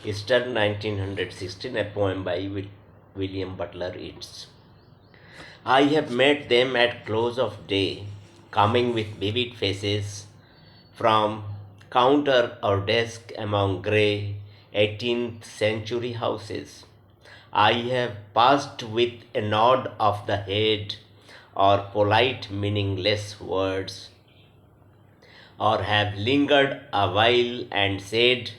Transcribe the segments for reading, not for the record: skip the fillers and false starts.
Easter 1916, a poem by William Butler Yeats. I have met them at close of day, coming with vivid faces from counter or desk among grey 18th century houses. I have passed with a nod of the head or polite meaningless words, or have lingered a while and said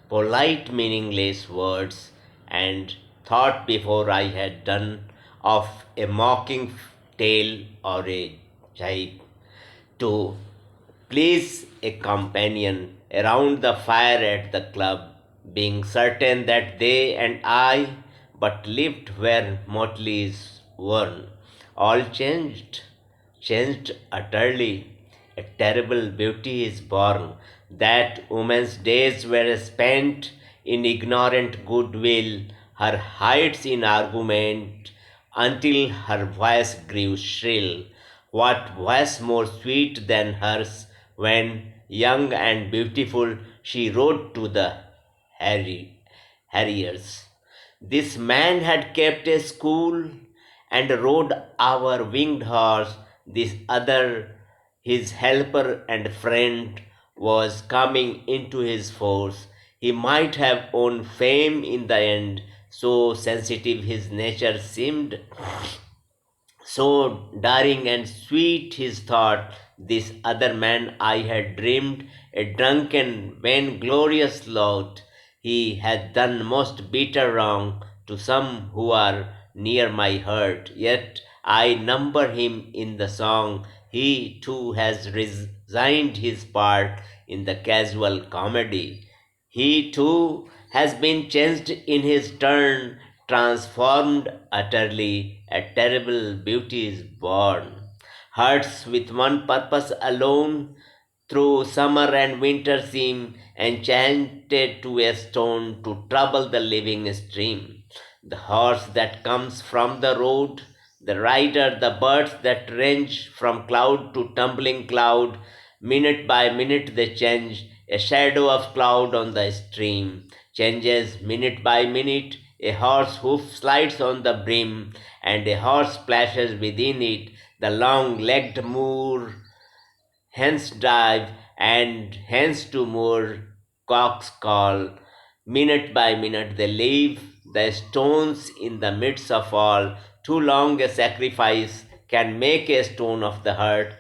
polite meaningless words, and thought before I had done of a mocking tale or a jibe to please a companion around the fire at the club, being certain that they and I but lived where motley is worn. All changed utterly. A terrible beauty is born. That woman's days were spent in ignorant goodwill, her heights in argument, until her voice grew shrill. What voice more sweet than hers when, young and beautiful, she rode to the harriers? This man had kept a school and rode our winged horse. This other, his helper and friend, was coming into his force. He might have won fame in the end, so sensitive his nature seemed, so daring and sweet his thought. This other man I had dreamed a drunken, vainglorious lout. He hath done most bitter wrong to some who are near my heart, yet I number him in the song. He too has resigned his part in the casual comedy. He too has been changed in his turn, transformed utterly. A terrible beauty is born. Hearts with one purpose alone, through summer and winter seem enchanted to a stone to trouble the living stream. The horse that comes from the road, the rider, the birds that range from cloud to tumbling cloud, minute by minute they change. A shadow of cloud on the stream changes minute by minute. A horse hoof slides on the brim, and a horse splashes within it. The long legged moor hence dive, and hence to more cocks call. Minute by minute they leave the stones in the midst of all. Too long a sacrifice can make a stone of the heart.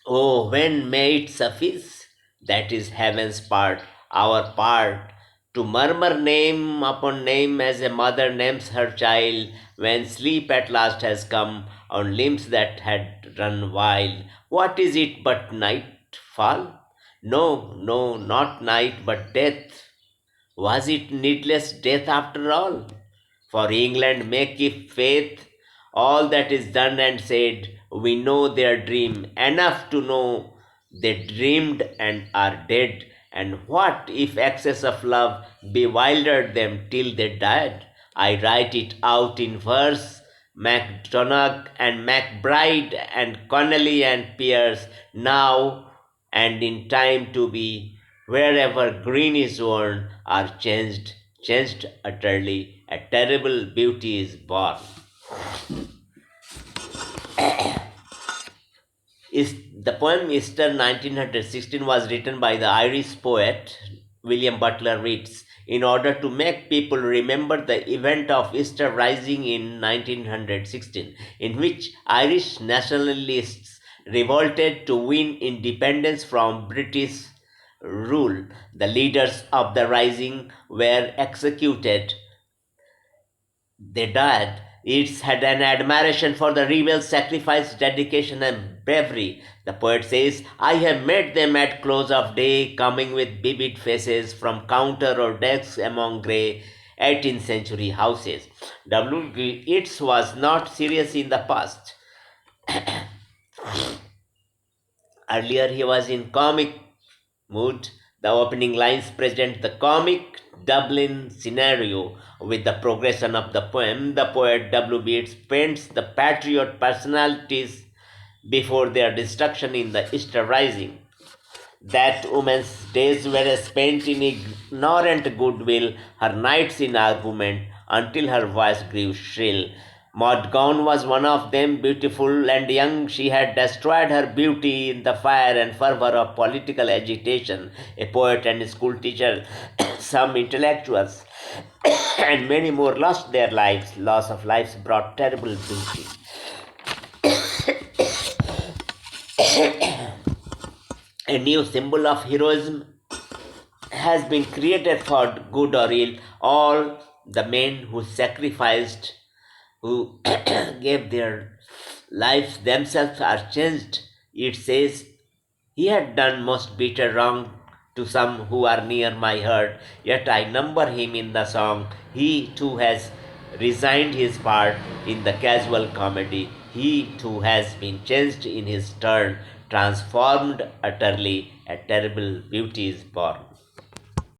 Oh, when may it suffice? That is heaven's part, our part. To murmur name upon name as a mother names her child, when sleep at last has come on limbs that had run wild. What is it but nightfall? No, no, not night, but death. Was it needless death after all? For England may keep faith, all that is done and said, we know their dream, enough to know they dreamed and are dead. And what if excess of love bewildered them till they died? I write it out in verse. MacDonagh and MacBride and Connolly and Pierce, now and in time to be, wherever green is worn, are changed utterly. A terrible beauty is born. The poem Easter 1916 was written by the Irish poet William Butler Yeats in order to make people remember the event of Easter Rising in 1916, in which Irish nationalists revolted to win independence from British rule. The leaders of the rising were executed. They died. Yeats had an admiration for the rebels' sacrifice, dedication, and bravery. The poet says, I have met them at close of day, coming with vivid faces from counter or desks among grey 18th century houses. W. Yeats was not serious in the past. Earlier, he was in comic mood. The opening lines present the comic Dublin scenario. With the progression of the poem, the poet W. Yeats paints the patriot personalities before their destruction in the Easter Rising. That woman's days were spent in ignorant goodwill, her nights in argument, until her voice grew shrill. Maud Gonne was one of them, beautiful and young. She had destroyed her beauty in the fire and fervor of political agitation. A poet and a school teacher, some intellectuals, and many more lost their lives. Loss of lives brought terrible beauty. A new symbol of heroism has been created for good or ill. All the men who sacrificed, who gave their lives themselves are changed. It says, he had done most bitter wrong to some who are near my heart, yet I number him in the song. He too has resigned his part in the casual comedy. He too has been changed in his turn, transformed utterly. A terrible beauty is born.